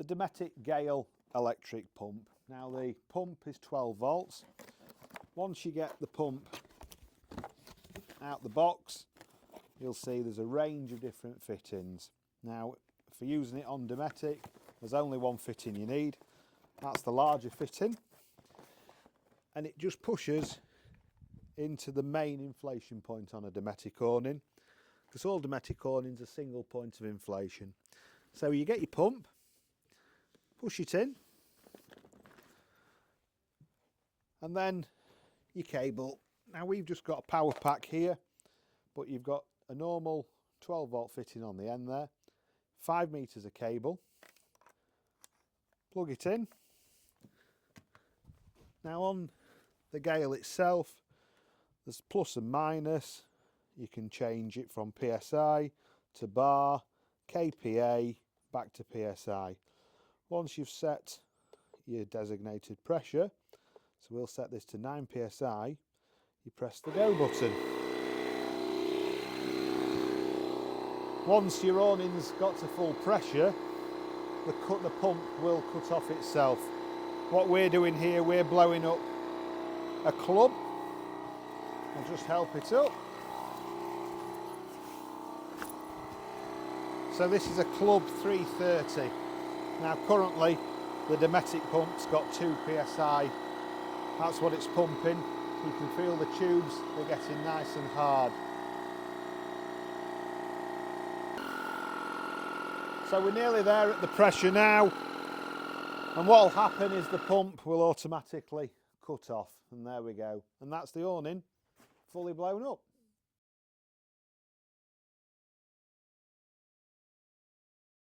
the Dometic Gale electric pump. Now the pump is 12 volts. Once you get the pump out the box, you'll see there's a range of different fittings. Now for using it on Dometic, there's only one fitting you need. That's the larger fitting, and it just pushes into the main inflation point on a Dometic awning, because all Dometic awnings are single point of inflation. So you get your pump, push it in, and then your cable. Now we've just got a power pack here, but you've got a normal 12 volt fitting on the end there, 5 meters of cable. Plug it in. Now on the Gale itself, there's plus and minus. You can change it from PSI to bar, KPA, back to PSI. Once you've set your designated pressure, so we'll set this to 9 PSI, you press the go button. Once your awning's got to full pressure, the pump will cut off itself. What we're doing here, we're blowing up a club. I'll just help it up. So this is a club 330. Now currently the Dometic pump's got 2 PSI. That's what it's pumping. You can feel the tubes, they're getting nice and hard. So we're nearly there at the pressure now. And what will happen is the pump will automatically cut off, and there we go. And that's the awning fully blown up.